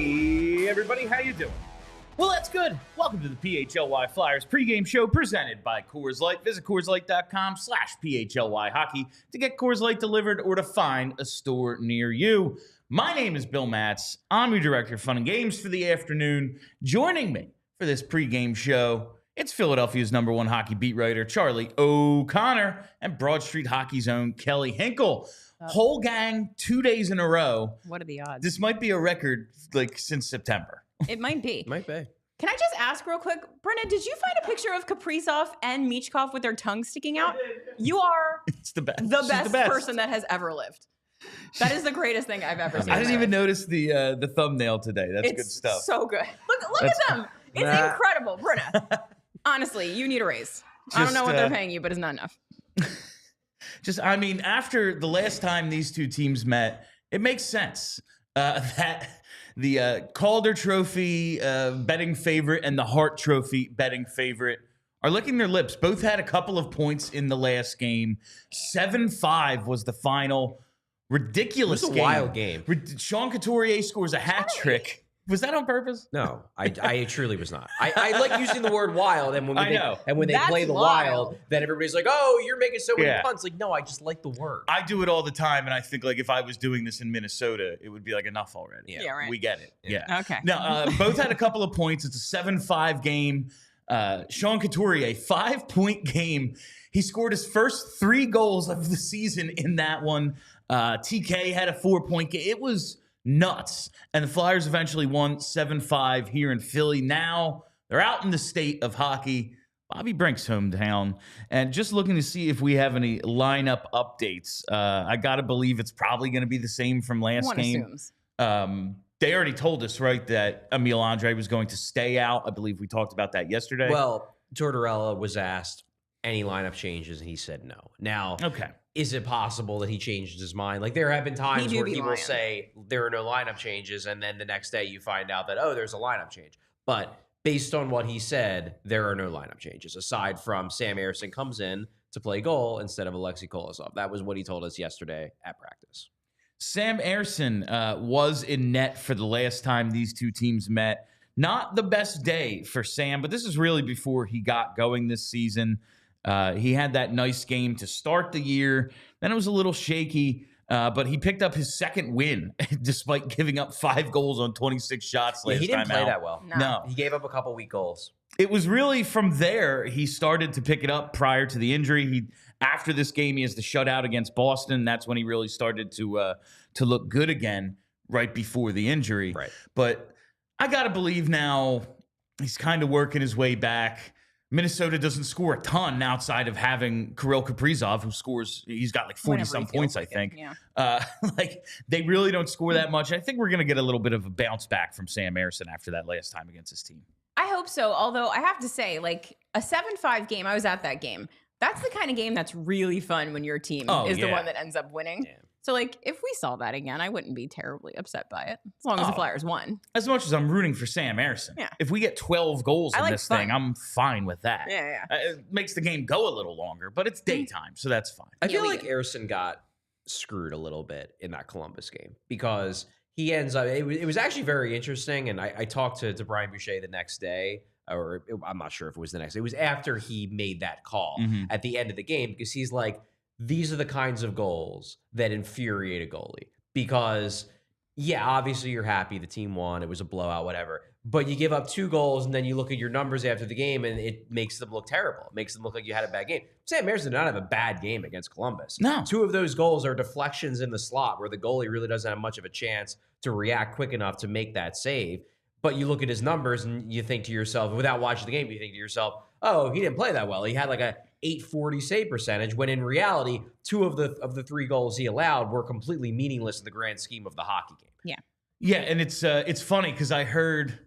Hey, everybody, how you doing? Well, that's good. Welcome to the PHLY Flyers Pregame Show presented by Coors Light. Visit CoorsLight.com/PHLY Hockey to get Coors Light delivered or to find a store near you. My name is Bill Matz. I'm your Director of Fun and Games for the afternoon. Joining me for this pregame show, it's Philadelphia's #1 hockey beat writer, Charlie O'Connor, and Broad Street Hockey's own Kelly Hinkle. Whole gang, 2 days in a row. What are the odds? This might be a record since September. It might be. Might be. Can I just ask real quick, Brenna, did you find a picture of Kaprizov and Michkov with their tongues sticking out? You are It's the best. the best person that has ever lived. That is the greatest thing I've ever seen. I didn't even notice the thumbnail today. That's good stuff. So good. Look at them. It's incredible, Brenna. Honestly, you need a raise. I don't know what they're paying you, but it's not enough. After the last time these two teams met, it makes sense that the Calder Trophy betting favorite and the Hart Trophy betting favorite are licking their lips. Both had a couple of points in the last game. 7-5 was the final. Ridiculous game. It was a wild game. Sean Couturier scores a hat trick. Was that on purpose? No, I truly was not. I like using the word wild, and when they That's play the wild, then everybody's like, "Oh, you're making so many punts." Like, no, I just like the word. I do it all the time, and I think if I was doing this in Minnesota, it would be enough already. Yeah, right. We get it. Yeah. Okay. Now, both had a couple of points. It's a 7-5 game. Sean Couturier, 5-point game. He scored his first 3 goals of the season in that one. TK had a 4-point game. It was nuts. And the Flyers eventually won 7-5 here in Philly. Now they're out in the state of hockey. Bobby Brink's hometown. And just looking to see if we have any lineup updates. I got to believe it's probably going to be the same from last game. Assumes. They already told us, right, that Emil Andre was going to stay out. I believe we talked about that yesterday. Well, Tortorella was asked any lineup changes, and he said no. Now, is it possible that he changed his mind? There have been times where he will say there are no lineup changes, and then the next day you find out that, there's a lineup change. But based on what he said, there are no lineup changes, aside from Sam Ersson comes in to play goal instead of ALLCITY Kolosov. That was what he told us yesterday at practice. Sam Ersson was in net for the last time these two teams met. Not the best day for Sam, but this is really before he got going this season. He had that nice game to start the year. Then it was a little shaky, but he picked up his second win despite giving up 5 goals on 26 shots last time out. He didn't play that well. No. He gave up a couple weak goals. It was really from there he started to pick it up prior to the injury. After this game, he has the shutout against Boston. That's when he really started to look good again right before the injury. Right. But I got to believe now he's kind of working his way back. Minnesota doesn't score a ton outside of having Kirill Kaprizov, who scores. He's got 40-some points, I think. Yeah. They really don't score that much. I think we're going to get a little bit of a bounce back from Sam Ersson after that last time against his team. I hope so. Although I have to say, a 7-5 game, I was at that game. That's the kind of game that's really fun when your team is the one that ends up winning. Yeah. So, if we saw that again, I wouldn't be terribly upset by it, as long as the Flyers won. As much as I'm rooting for Sam Ersson. Yeah. If we get 12 goals in this thing, I'm fine with that. Yeah. It makes the game go a little longer, but it's daytime, so that's fine. I feel like Ersson got screwed a little bit in that Columbus game because he ends up. It was actually very interesting, and I talked to Brian Boucher the next day, I'm not sure if it was the next day. It was after he made that call at the end of the game because he's like, these are the kinds of goals that infuriate a goalie because, obviously you're happy the team won. It was a blowout, whatever. But you give up 2 goals and then you look at your numbers after the game and it makes them look terrible. It makes them look like you had a bad game. Sam Ersson did not have a bad game against Columbus. No. 2 of those goals are deflections in the slot where the goalie really doesn't have much of a chance to react quick enough to make that save. But you look at his numbers and you think to yourself, without watching the game, you think to yourself, oh, he didn't play that well. He had a .840 save percentage, when in reality, 2 of the 3 goals he allowed were completely meaningless in the grand scheme of the hockey game. Yeah, and it's funny because I heard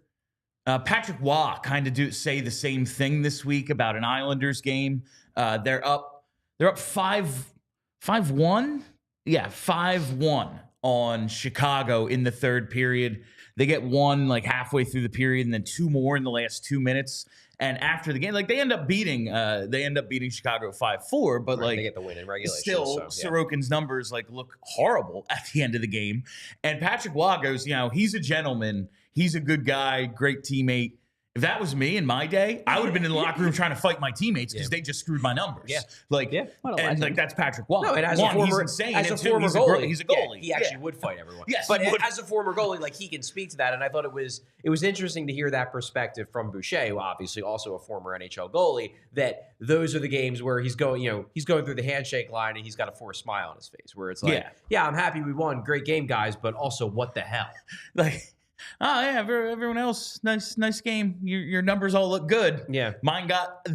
Patrick Waugh kind of say the same thing this week about an Islanders game. They're up 5-1. Yeah, 5-1 on Chicago in the third period. They get 1 halfway through the period and then 2 more in the last 2 minutes. And after the game, like they end up beating Chicago 5-4, but like they get the win in regulation. Still, Sorokin's numbers like look horrible at the end of the game. And Patrick Waugh goes, he's a gentleman, he's a good guy, great teammate. If that was me in my day, I would have been in the locker room trying to fight my teammates because they just screwed my numbers. Yeah. Like, what a and legend. like that's Patrick Waugh. No, and as a former goalie, he's a goalie. He actually would fight everyone. Yes, but as a former goalie, like he can speak to that, and I thought it was interesting to hear that perspective from Boucher, who obviously also a former NHL goalie. That those are the games where he's going through the handshake line and he's got a forced smile on his face, where it's like, yeah, I'm happy we won, great game, guys, but also what the hell, like. Oh yeah, everyone else, nice game. Your numbers all look good. Yeah, mine got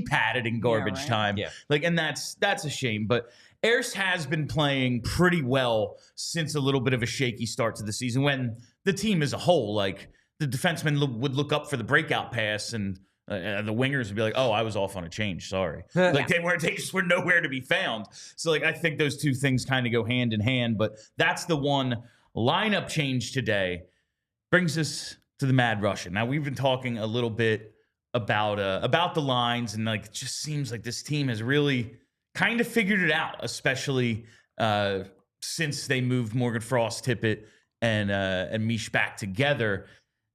padded in garbage time. Yeah, like, and that's a shame. But Ayers has been playing pretty well since a little bit of a shaky start to the season. When the team as a whole, like the defensemen would look up for the breakout pass, and the wingers would be like, "Oh, I was off on a change. Sorry." Like they just were nowhere to be found. So like I think those two things kind of go hand in hand. But that's the one lineup change today. Brings us to the Mad Russian. Now, we've been talking a little bit about the lines, and like it just seems like this team has really kind of figured it out, especially since they moved Morgan Frost, Tippett, and Mish back together.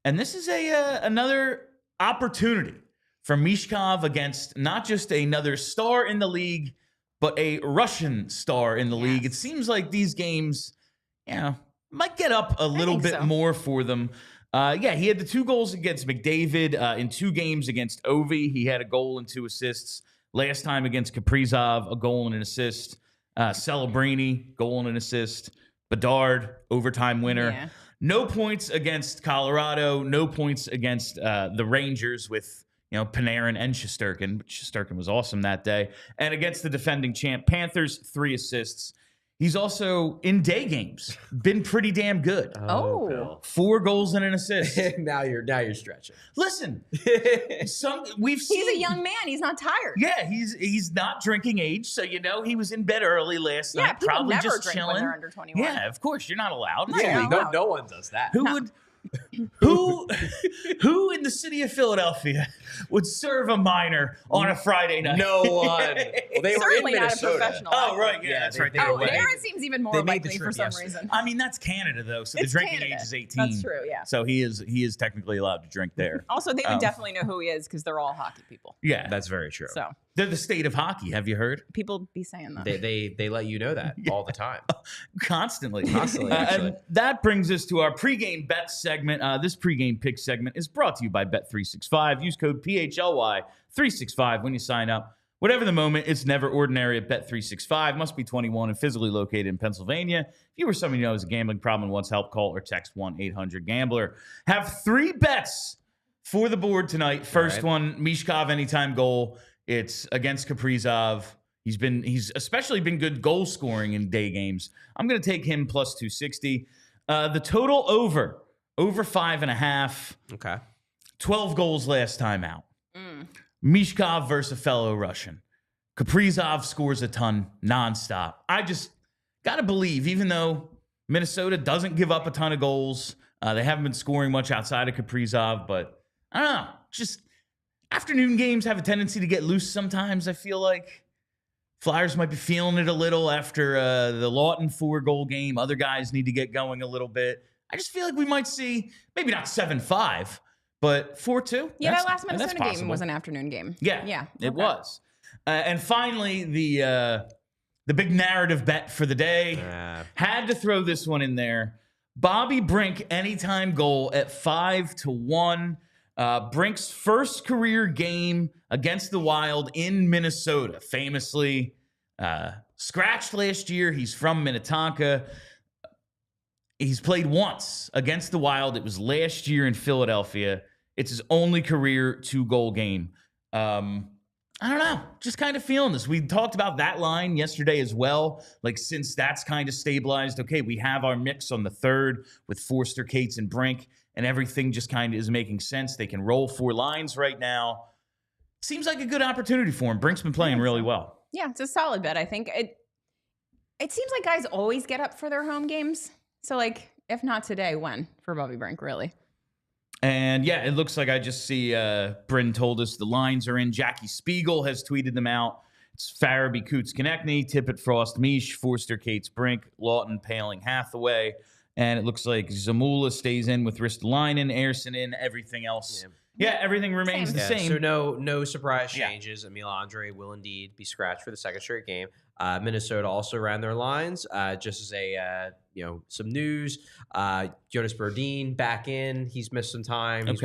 And this is another opportunity for Michkov against not just another star in the league, but a Russian star in the league. It seems like these games, might get up a little bit more for them. He had the 2 goals against McDavid in 2 games against Ovi. He had a goal and 2 assists. Last time against Kaprizov, a goal and an assist. Celebrini, goal and an assist. Bedard, overtime winner. Yeah. No points against Colorado. No points against the Rangers with Panarin and Shesterkin. But Shesterkin was awesome that day. And against the defending champ Panthers, 3 assists. He's also, in day games, been pretty damn good. Oh. 4 goals and an assist. now you're stretching. Listen, we've seen... He's a young man. He's not tired. Yeah, he's not drinking age, so he was in bed early last night, people probably never just drink chilling. when they're under 21. Yeah, of course, you're not allowed. No one does that. Who in the city of Philadelphia would serve a minor on a Friday night? No one. Well, they were in Certainly Minnesota. not a professional. Oh, right. Yeah, that's right. Aaron seems even more likely for some reason. I mean, that's Canada, though, so the drinking age is 18. That's true, yeah. So he is technically allowed to drink there. Also, they would definitely know who he is because they're all hockey people. Yeah. That's very true. So they're the state of hockey. Have you heard? People be saying that. They let you know that all the time. Constantly. Actually. And that brings us to our pregame bet segment. This pregame pick segment is brought to you by Bet365. Use code PHLY365 when you sign up. Whatever the moment, it's never ordinary at Bet365. Must be 21 and physically located in Pennsylvania. If you or someone you know has a gambling problem and wants help, call or text 1-800-GAMBLER. Have 3 bets for the board tonight. First one, Michkov anytime goal. It's against Kaprizov. He's especially been good goal scoring in day games. I'm going to take him plus 260. The total over 5.5. Okay. 12 goals last time out. Michkov versus a fellow Russian. Kaprizov scores a ton nonstop. I just got to believe, even though Minnesota doesn't give up a ton of goals, they haven't been scoring much outside of Kaprizov, but I don't know. Just afternoon games have a tendency to get loose sometimes, I feel like. Flyers might be feeling it a little after the Lawton 4-goal game. Other guys need to get going a little bit. I just feel like we might see, maybe not 7-5, but 4-2. Yeah, that last Minnesota game was an afternoon game. Yeah, it was. And finally, the big narrative bet for the day. Had to throw this one in there. Bobby Brink anytime goal at 5-1. Brink's first career game against the Wild in Minnesota. Famously scratched last year. He's from Minnetonka. He's played once against the Wild. It was last year in Philadelphia. It's his only career 2-goal game. I don't know. Just kind of feeling this. We talked about that line yesterday as well. Like, since that's kind of stabilized, okay, we have our mix on the third with Forster, Cates, and Brink, and everything just kind of is making sense. They can roll 4 lines right now. Seems like a good opportunity for him. Brink's been playing really well. Yeah, it's a solid bet. I think it seems like guys always get up for their home games. So, like, if not today, when for Bobby Brink, really? And yeah, it looks like I just see Bryn told us the lines are in. Jackie Spiegel has tweeted them out. It's Farabee, Coots, Konechny, Tippett, Frost, Misch, Forster, Cates, Brink, Lawton, Paling, Hathaway. And it looks like Zamula stays in with Ristolainen, Ayerson in, everything else. Yeah, everything remains the same. So no surprise changes. Emil Andre will indeed be scratched for the second straight game. Minnesota also ran their lines. Just as a some news. Jonas Brodin back in. He's missed some time. He's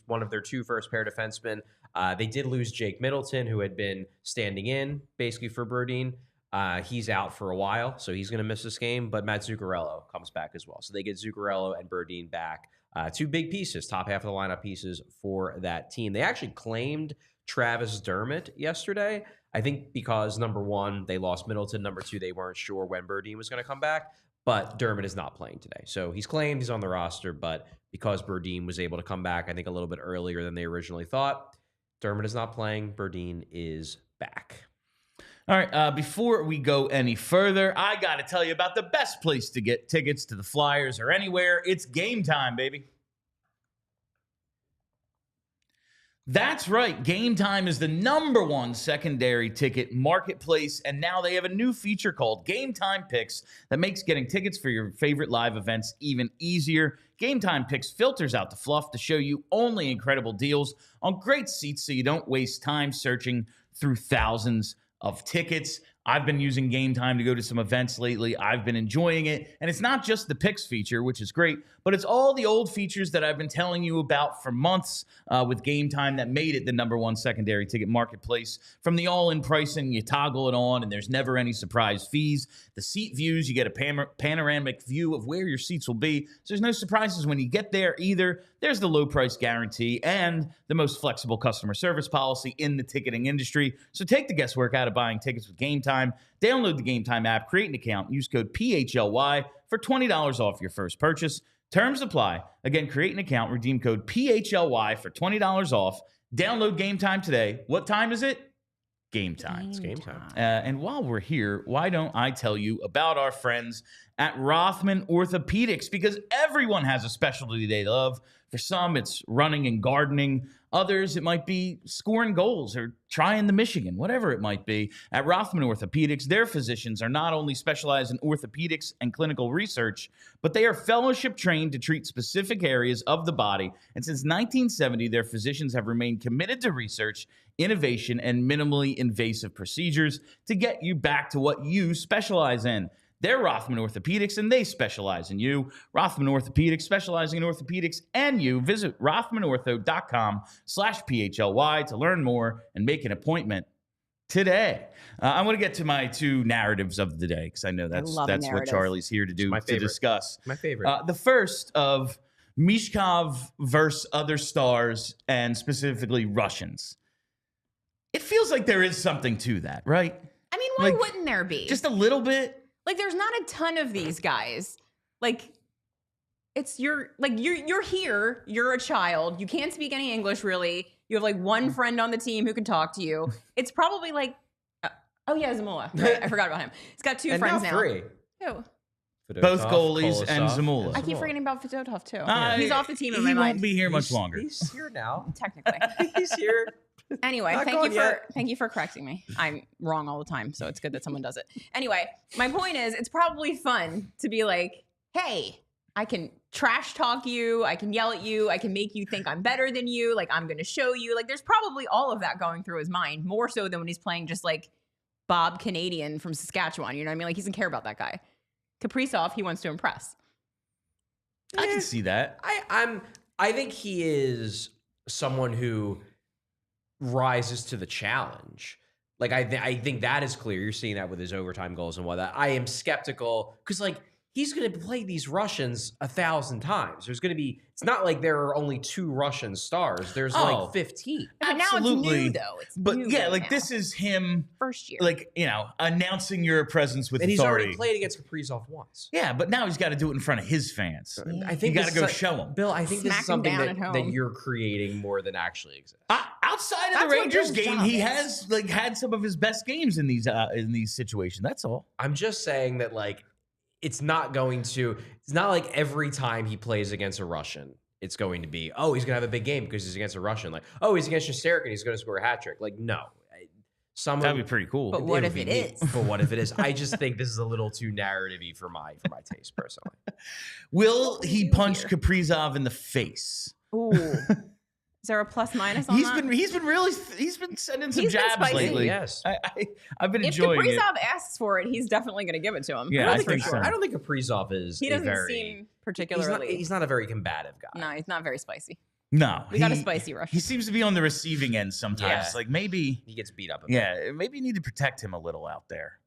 one of their two first pair defensemen. They did lose Jake Middleton, who had been standing in basically for Brodin. He's out for a while, so he's going to miss this game. But Matt Zuccarello comes back as well. So they get Zuccarello and Brodin back. Two big pieces, top half of the lineup pieces for that team. They actually claimed Travis Dermott yesterday. I think because, number one, they lost Middleton. Number two, they weren't sure when Brodin was going to come back. But Dermott is not playing today. So he's claimed he's on the roster. But because Brodin was able to come back, I think a little bit earlier than they originally thought, Dermott is not playing. Brodin is back. All right, before we go any further, I got to tell you about the best place to get tickets to the Flyers or anywhere. It's Game Time, baby. That's right. Game Time is the #1 secondary ticket marketplace, and now they have a new feature called Game Time Picks that makes getting tickets for your favorite live events even easier. Game Time Picks filters out the fluff to show you only incredible deals on great seats so you don't waste time searching through thousands of tickets. I've been using Game Time to go to some events lately. I've been enjoying it. And it's not just the picks feature, which is great, but it's all the old features that I've been telling you about for months with Game Time that made it the #1 secondary ticket marketplace. From the all-in pricing, you toggle it on, and there's never any surprise fees. The seat views, you get a panoramic view of where your seats will be. So there's no surprises when you get there either. There's the low price guarantee and the most flexible customer service policy in the ticketing industry. So take the guesswork out of buying tickets with Game Time. Download the Game Time app, create an account, use code PHLY for $20 off your first purchase. Terms apply. Again, create an account, redeem code PHLY for $20 off. Download Game Time today. What time is it? Game time. It's game time. And while we're here, why don't I tell you about our friends at Rothman Orthopedics? Because everyone has a specialty they love. For some, it's running and gardening. Others, it might be scoring goals or trying the Michigan, whatever it might be. At Rothman Orthopedics, their physicians are not only specialized in orthopedics and clinical research, but they are fellowship trained to treat specific areas of the body. And since 1970, their physicians have remained committed to research, innovation, and minimally invasive procedures to get you back to what you specialize in. They're Rothman Orthopedics, and they specialize in you. Rothman Orthopedics, specializing in orthopedics and you. Visit rothmanortho.com/PHLY to learn more and make an appointment today. I want to get to my two narratives of the day because I know that's what Charlie's here to do, to discuss. My favorite. The first of Michkov versus other stars, and specifically Russians. It feels like there is something to that, right? I mean, why wouldn't there be? Just a little bit. Like, there's not a ton of these guys. Like, it's you're here, you're a child, you can't speak any English really. You have like one friend on the team who can talk to you. It's probably like, Zamula. Right, I forgot about him. He's got two friends now. Three. Who? Both goalies and Zamula. I keep forgetting about Fedotov too. He's off the team in my mind. He won't be here much longer. He's here now. Technically. He's here. Anyway, thank you for correcting me. I'm wrong all the time, so it's good that someone does it. Anyway, my point is, it's probably fun to be like, hey, I can trash talk you, I can yell at you, I can make you think I'm better than you, like I'm going to show you. Like, there's probably all of that going through his mind, more so than when he's playing just like Bob Canadian from Saskatchewan. You know what I mean? Like, he doesn't care about that guy. Kaprizov, he wants to impress. I can see that. I think he is someone who rises to the challenge. Like, I think that is clear. You're seeing that with his overtime goals and whatnot. I am skeptical because, like, he's going to play these Russians 1,000 times. There's going to be, it's not like there are only 2 Russian stars. There's like 15. But now it's new, though. This is him first year. Like, announcing your presence with and authority. He's already played against Kaprizov once. Yeah, but now he's got to do it in front of his fans. Yeah. I think you got to go show him. Bill, I think this is something that you're creating more than actually exists. Outside of the Rangers game, he has had some of his best games in these situations. That's all. I'm just saying that, like, it's not like every time he plays against a Russian, it's going to be, oh, he's going to have a big game because he's against a Russian. Like, oh, he's against Shesterkin and he's going to score a hat trick. Like, no. That'd be pretty cool. But what if it is? But what if it is? I just think this is a little too narrative-y for my taste, personally. Will he punch Kaprizov in the face? Ooh. Is there a plus minus on that? He's been sending some jabs lately. Yes. I've been enjoying it. If Kaprizov asks for it, he's definitely going to give it to him. Yeah, I don't think Kaprizov is. He doesn't seem particularly. He's not a very combative guy. No, he's not very spicy. No, we got a spicy Russian. He seems to be on the receiving end sometimes. Yeah. Like maybe he gets beat up a bit. Yeah, maybe you need to protect him a little out there.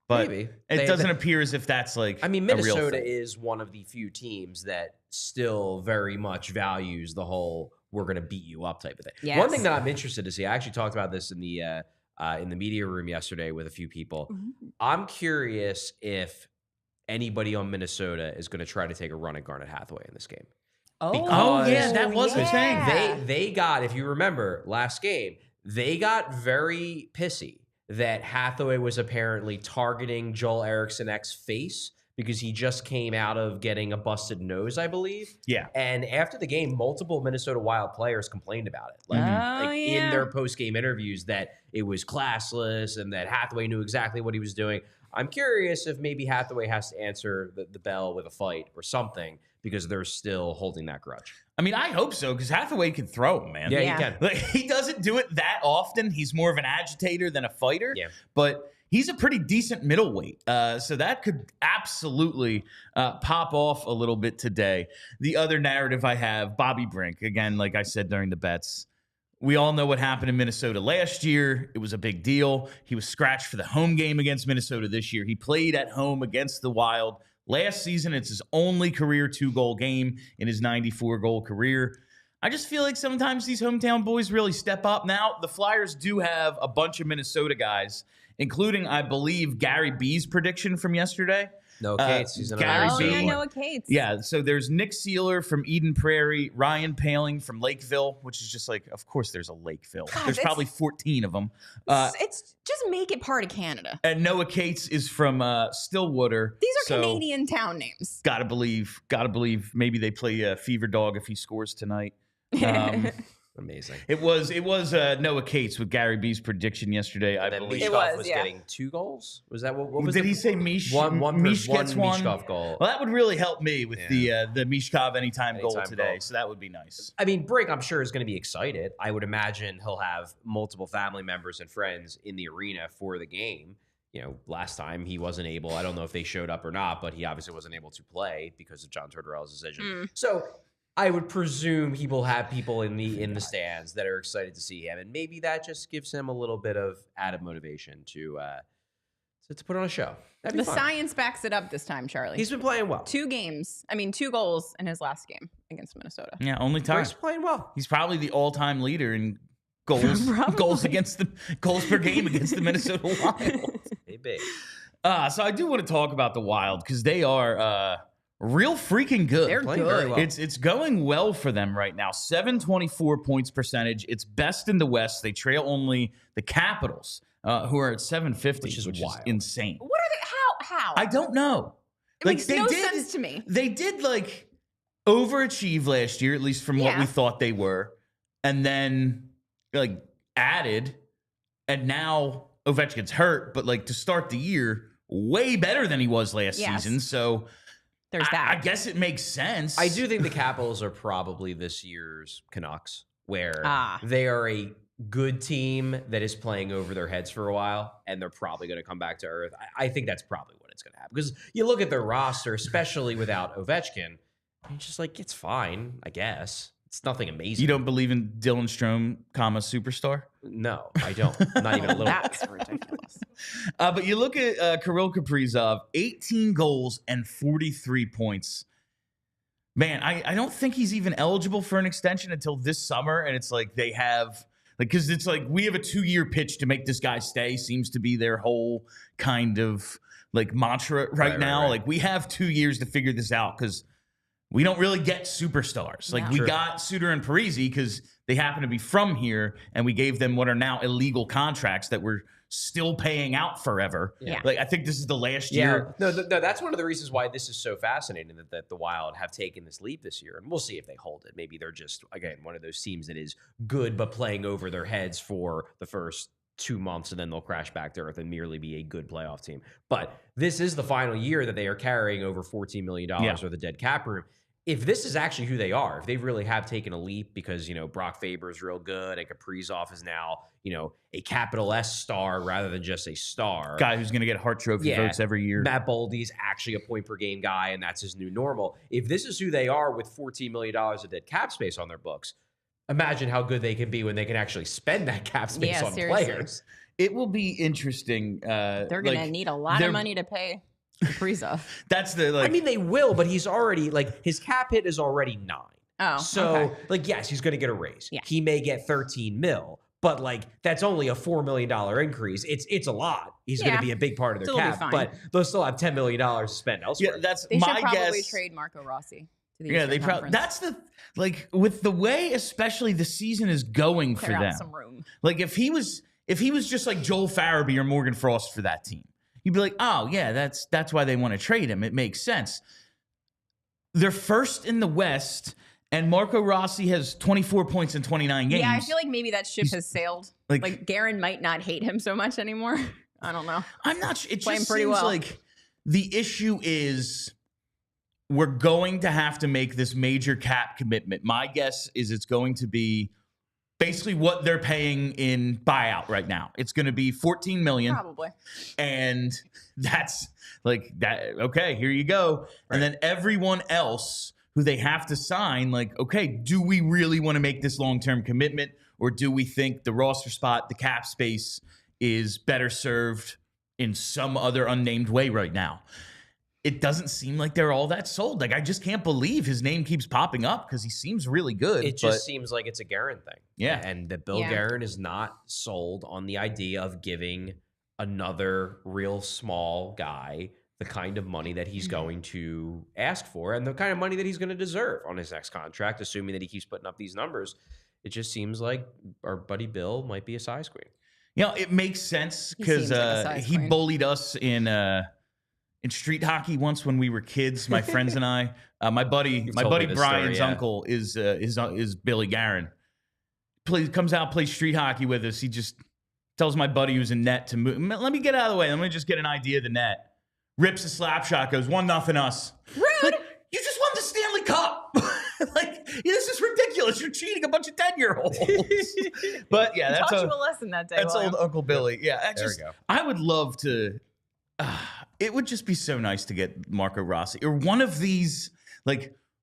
But maybe. It doesn't appear as if that's like. I mean, a real Minnesota thing. is one of the few teams that still very much values the whole "we're going to beat you up" type of thing. Yes. One thing that I'm interested to see, I actually talked about this in the media room yesterday with a few people. Mm-hmm. I'm curious if anybody on Minnesota is going to try to take a run at Garnet Hathaway in this game. Oh yeah, that was the thing. They got, if you remember last game, they got very pissy that Hathaway was apparently targeting Joel Eriksson-Ek's face because he just came out of getting a busted nose, I believe. Yeah. And after the game, multiple Minnesota Wild players complained about it. Like, in their post-game interviews that it was classless and that Hathaway knew exactly what he was doing. I'm curious if maybe Hathaway has to answer the bell with a fight or something because they're still holding that grudge. I mean, I hope so, because Hathaway can throw him, man. Yeah, he can. Like, he doesn't do it that often. He's more of an agitator than a fighter. Yeah. But he's a pretty decent middleweight. So that could absolutely pop off a little bit today. The other narrative I have, Bobby Brink, again, like I said during the bets, we all know what happened in Minnesota last year. It was a big deal. He was scratched for the home game against Minnesota this year. He played at home against the Wild. Last season, it's his only career 2-goal game in his 94-goal career. I just feel like sometimes these hometown boys really step up. Now, the Flyers do have a bunch of Minnesota guys, including, I believe, Gary B's prediction from yesterday. Noah Cates. He's Gary B. yeah, Noah Cates. Yeah, so there's Nick Seeler from Eden Prairie, Ryan Paling from Lakeville, which is just like, of course there's a Lakeville. God, there's probably 14 of them. It's just make it part of Canada. And Noah Cates is from Stillwater. These are Canadian town names. Gotta believe maybe they play Fever Dog if he scores tonight. Amazing. It was Noah Cates with Gary B's prediction yesterday. I believe Michkov was getting 2 goals. Was that what was? Did he say Mish? One Mish gets one Michkov goal. Well, that would really help me with the Michkov anytime goal today. Goal. So that would be nice. I mean, Brink, I'm sure, is going to be excited. I would imagine he'll have multiple family members and friends in the arena for the game. You know, last time he wasn't able. I don't know if they showed up or not, but he obviously wasn't able to play because of John Tortorella's decision. So I would presume he will have people in the stands that are excited to see him, and maybe that just gives him a little bit of added motivation to put on a show. That'd be fun. Science backs it up this time, Charlie. He's been playing well. 2 goals in his last game against Minnesota. Yeah, only time. He's playing well. He's probably the all-time leader in goals goals per game against the Minnesota Wild. Maybe. So I do want to talk about the Wild because they are real freaking good. They're playing good. very well. It's going well for them right now. 724 points percentage. It's best in the West. They trail only the Capitals, who are at 750, which is insane. What are they? How? I don't know. It makes no sense to me. They did like overachieve last year, at least from what we thought they were, and then like added, and now Ovechkin's hurt, but like to start the year, way better than he was last season. So there's that. I guess it makes sense. I do think the Capitals are probably this year's Canucks, where they are a good team that is playing over their heads for a while, and they're probably going to come back to earth. I think that's probably what it's going to happen. Because you look at their roster, especially without Ovechkin, and you're just like, it's fine, I guess. It's nothing amazing. You don't believe in Dylan Strome, superstar? No, I don't. Not even a little. That's ridiculous. But you look at Kirill Kaprizov, 18 goals and 43 points. Man, I don't think he's even eligible for an extension until this summer. And it's like they have, like, because it's like we have a 2-year pitch to make this guy stay, seems to be their whole kind of like mantra right now. Like we have 2 years to figure this out because we don't really get superstars. Like we got Suter and Parise because they happen to be from here, and we gave them what are now illegal contracts that were still paying out forever. Yeah. Like I think this is the last year. No, that's one of the reasons why this is so fascinating that the Wild have taken this leap this year. And we'll see if they hold it. Maybe they're just, again, one of those teams that is good but playing over their heads for the first 2 months, and then they'll crash back to earth and merely be a good playoff team. But this is the final year that they are carrying over $14 million or the dead cap room. If this is actually who they are, if they really have taken a leap because, you know, Brock Faber is real good and Kaprizov is now, you know, a capital S star rather than just a star. Guy who's going to get Hart Trophy votes every year. Matt Boldy is actually a point per game guy, and that's his new normal. If this is who they are with $14 million of dead cap space on their books, imagine how good they can be when they can actually spend that cap space on players. It will be interesting. They're going to need a lot of money to pay Kaprizov. That's the I mean, they will, but he's already his cap hit is already 9. Oh, so yes, he's going to get a raise. Yeah. He may get 13 mil, but that's only a $4 million increase. It's a lot. He's going to be a big part of their cap, but they'll still have $10 million to spend elsewhere. Yeah, that's they my should probably guess. trade Marco Rossi. They probably. That's the with the way, especially the season is going for them. Some room. Like if he was just like Joel Farabee or Morgan Frost for that team, you'd be like, oh yeah, that's why they want to trade him. It makes sense. They're first in the West, and Marco Rossi has 24 points in 29 games. Yeah, I feel like maybe that ship has sailed. Like Guerin might not hate him so much anymore. I don't know. I'm not sure. It Playing just pretty seems well. like the issue is we're going to have to make this major cap commitment. My guess is it's going to be basically what they're paying in buyout right now. It's going to be $14 million. Probably. And that's like that. Okay, here you go. Right. And then everyone else who they have to sign, like, okay, do we really want to make this long-term commitment, or do we think the roster spot, the cap space, is better served in some other unnamed way right now? It doesn't seem like they're all that sold. Like, I just can't believe his name keeps popping up because he seems really good. It just seems like it's a Guerin thing. Yeah. And that Bill Guerin is not sold on the idea of giving another real small guy the kind of money that he's going to ask for and the kind of money that he's going to deserve on his next contract, assuming that he keeps putting up these numbers. It just seems like our buddy Bill might be a size queen. You know, it makes sense because he bullied us in street hockey once when we were kids, my friends and I. My buddy Brian's uncle is Billy Guerin. Comes out, plays street hockey with us. He just tells my buddy who's in net to move. Let me get out of the way. Let me just get an idea of the net. Rips a slap shot, goes 1-0 us. Rude. Like, you just won the Stanley Cup. This is ridiculous. You're cheating a bunch of 10-year-olds. But yeah, that's taught you a lesson that day. That's old Uncle Billy. Yeah, there we go. I would love to. It would just be so nice to get Marco Rossi or one of these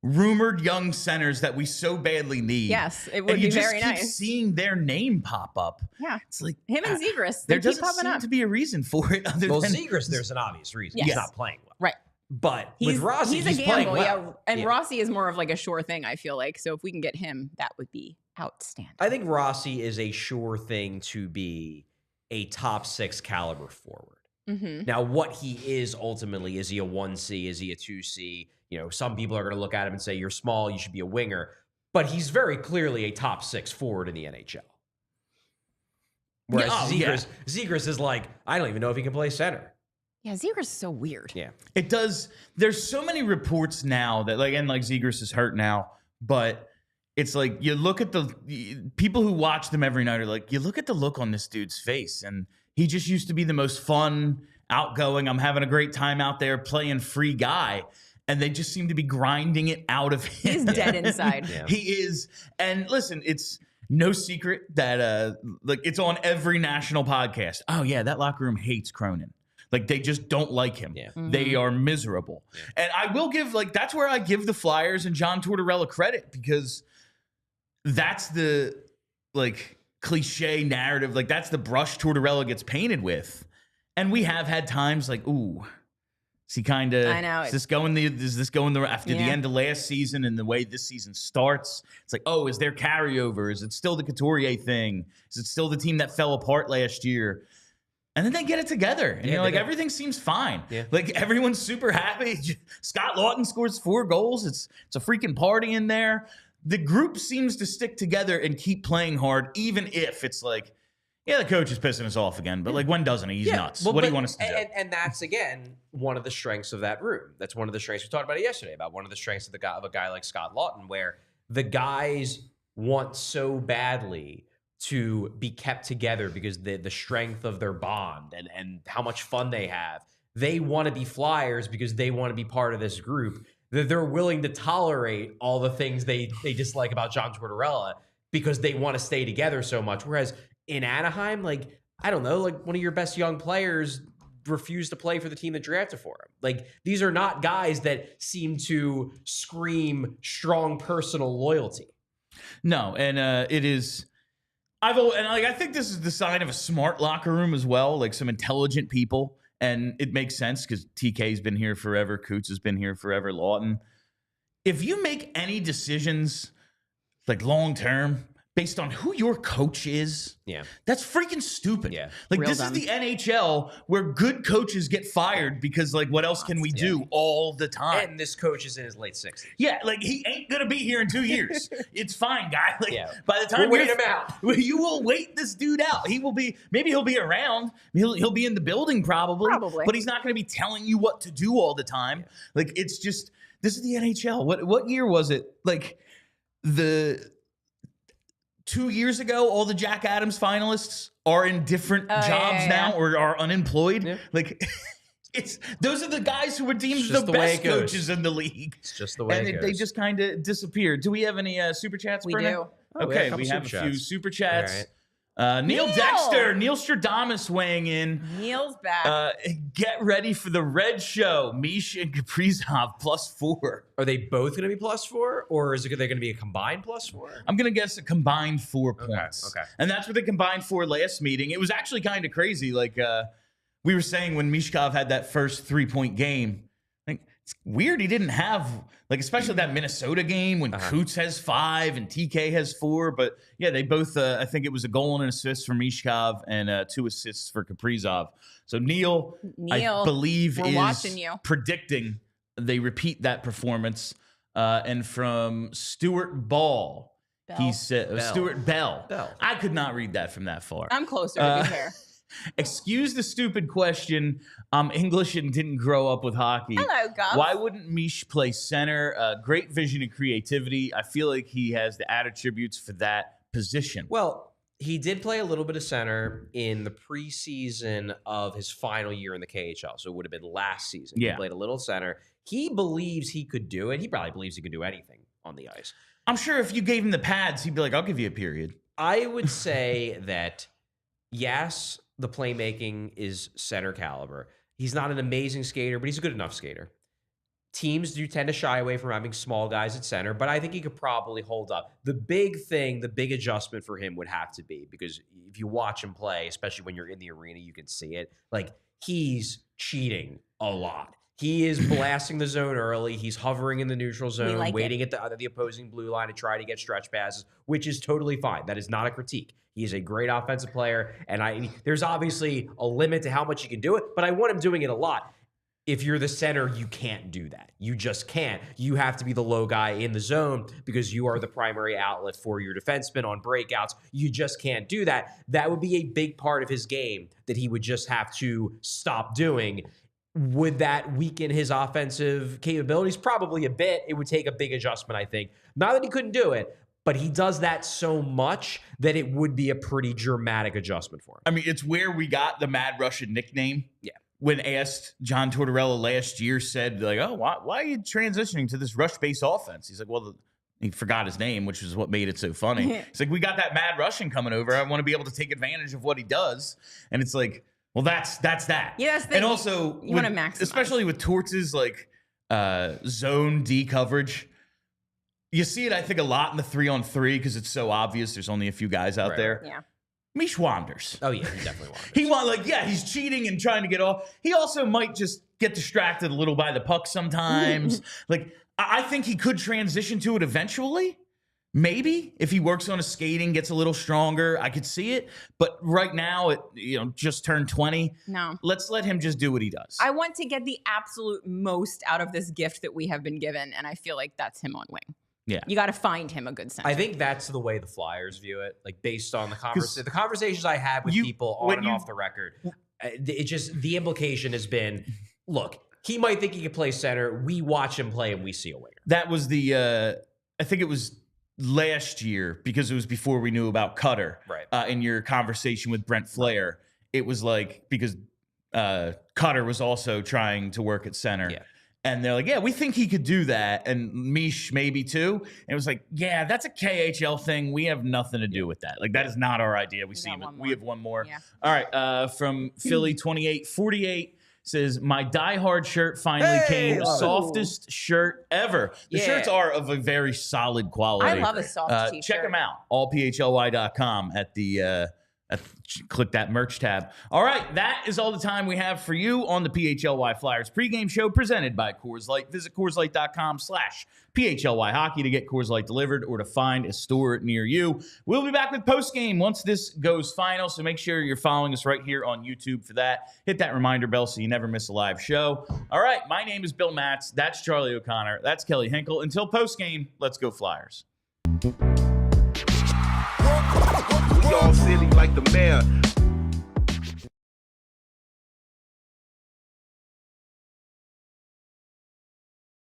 rumored young centers that we so badly need. Yes, it would be very nice. You just keep seeing their name pop up. Yeah, it's like him and Zegras. There doesn't seem to be a reason for it. Zegras, there's an obvious reason. Yes. He's not playing well. Right. But with Rossi, he's a gamble, playing well. yeah. And Rossi is more of a sure thing, I feel like. So if we can get him, that would be outstanding. I think Rossi is a sure thing to be a top 6 caliber forward. Mm-hmm. Now, what he is ultimately, is he a 1C? Is he a 2C? You know, some people are going to look at him and say, you're small, you should be a winger. But he's very clearly a top 6 forward in the NHL. Whereas Zegras is I don't even know if he can play center. Yeah, Zegras is so weird. Yeah. It does. There's so many reports now that Zegras is hurt now, but it's you look at the people who watch them every night are you look at the look on this dude's face, and he just used to be the most fun, outgoing, I'm having a great time out there playing free guy. And they just seem to be grinding it out of him. He's dead inside. Yeah. He is. And listen, it's no secret that it's on every national podcast. Oh yeah, that locker room hates Cronin. They just don't like him. Yeah. Mm-hmm. They are miserable. Yeah. And I will give that's where I give the Flyers and John Tortorella credit, because that's the cliche narrative. That's the brush Tortorella gets painted with. And we have had times ooh, is he kind of? I know. Is this going after the end of last season and the way this season starts? It's is there carryover? Is it still the Couturier thing? Is it still the team that fell apart last year? And then they get it together, and everything seems fine. Yeah. Everyone's super happy. Scott Lawton scores 4 goals. It's a freaking party in there. The group seems to stick together and keep playing hard, even if it's Yeah, the coach is pissing us off again, but like when doesn't he? He's nuts. Well, what do you want us to do? And that's again one of the strengths of that room. That's one of the strengths we talked about it yesterday, about one of the strengths of a guy like Scott Lawton, where the guys want so badly to be kept together because the strength of their bond and how much fun they have. They want to be Flyers because they want to be part of this group, that they're willing to tolerate all the things they dislike about John Tortorella because they want to stay together so much. Whereas in Anaheim, like, I don't know, like one of your best young players refused to play for the team that drafted for him. Like, these are not guys that seem to scream strong personal loyalty. No, and it is. I think this is the sign of a smart locker room as well, like some intelligent people, and it makes sense because TK's been here forever, Coots has been here forever, Lawton. If you make any decisions like long term based on who your coach is, that's freaking stupid. Yeah, like real this dumb. Is the NHL where good coaches get fired because like what else can we do all the time? And this coach is in his late 60s. Yeah, like he ain't gonna be here in 2 years. It's fine, guy. Like by the time we'll wait him out, you will wait this dude out. He will be maybe he'll be around. He'll be in the building probably, but he's not gonna be telling you what to do all the time. Like it's just this is the NHL. What year was it? Like the 2 years ago, all the Jack Adams finalists are in different jobs now or are unemployed. Yeah. Like, those are the guys who were deemed the best coaches in the league. It's just the way it goes. They just kind of disappeared. Do we have any super chats? We do. Okay, we have a few super chats. All right. Neil Dexter, Neil Stradamus weighing in. Neil's back. Get ready for the Red Show. Mish and Kaprizov +4. Are they both going to be +4, or is it going to be a combined +4? I'm going to guess a combined 4 points. Okay. And that's what they combined for last meeting. It was actually kind of crazy. Like we were saying when Michkov had that first 3-point game. Like it's weird he didn't have like especially that Minnesota game when Coots has 5 and TK has 4. But yeah, they both I think it was a goal and an assist for Michkov and 2 assists for Kaprizov. So Neil I believe is predicting they repeat that performance. And from Stuart Ball, he said Stuart Bell. I could not read that from that far. I'm closer to be fair. Excuse the stupid question. I'm English and didn't grow up with hockey. Hello, Gus. Why wouldn't Mish play center? Great vision and creativity. I feel like he has the attributes for that position. Well, he did play a little bit of center in the preseason of his final year in the KHL. So it would have been last season. Yeah. He played a little center. He believes he could do it. He probably believes he can do anything on the ice. I'm sure if you gave him the pads, he'd be like, I'll give you a period. I would say that, yes, the playmaking is center caliber. He's not an amazing skater, but he's a good enough skater. Teams do tend to shy away from having small guys at center, but I think he could probably hold up. The big adjustment for him would have to be, because if you watch him play, especially when you're in the arena, you can see it. Like, he's cheating a lot. He is blasting the zone early. He's hovering in the neutral zone, waiting at the opposing blue line to try to get stretch passes, which is totally fine. That is not a critique. He's a great offensive player, and there's obviously a limit to how much he can do it, but I want him doing it a lot. If you're the center, you can't do that. You just can't. You have to be the low guy in the zone because you are the primary outlet for your defenseman on breakouts. You just can't do that. That would be a big part of his game that he would just have to stop doing. Would that weaken his offensive capabilities? Probably a bit. It would take a big adjustment, I think. Not that he couldn't do it, but he does that so much that it would be a pretty dramatic adjustment for him. I mean, it's where we got the Mad Russian nickname. Yeah. When asked, John Tortorella last year said, like, oh, why are you transitioning to this rush-based offense? He's like, well, he forgot his name, which is what made it so funny. It's like, we got that Mad Russian coming over. I want to be able to take advantage of what he does. And it's like, well, that's that. Yes, and also, you want to maximize. Especially with Torts' like zone D coverage. You see it, I think, a lot in the 3-on-3 because it's so obvious. There's only a few guys out there. Yeah. Mish wanders. Oh, yeah, he definitely wanders. He's cheating and trying to get off. He also might just get distracted a little by the puck sometimes. Like, I think he could transition to it eventually. Maybe if he works on his skating, gets a little stronger, I could see it. But right now, just turned 20. No. Let's let him just do what he does. I want to get the absolute most out of this gift that we have been given, and I feel like that's him on wing. Yeah. You got to find him a good center. I think that's the way the Flyers view it, like based on the conversations I had with people on and off the record. It just, the implication has been, look, he might think he can play center. We watch him play and we see a winger. That was the, I think it was last year, because it was before we knew about Cutter. Right. In your conversation with Brent Flair, it was like, because Cutter was also trying to work at center. Yeah. And they're like, yeah, we think he could do that. And Mish maybe too. And it was like, yeah, that's a KHL thing. We have nothing to do with that. Like, that is not our idea. We have one more. Yeah. All right. From Philly 2848 says, my diehard shirt finally came. Softest shirt ever. The shirts are of a very solid quality. I love a soft t-shirt. Check them out. allphly.com at the click that merch tab. All right, that is all the time we have for you on the PHLY Flyers pregame show presented by Coors Light. Visit CoorsLight.com/PHLY hockey to get Coors Light delivered or to find a store near you. We'll be back with postgame once this goes final, so make sure you're following us right here on YouTube for that. Hit that reminder bell so you never miss a live show. All right, my name is Bill Matz. That's Charlie O'Connor. That's Kelly Hinkle. Until postgame, let's go Flyers. We all silly like the mayor.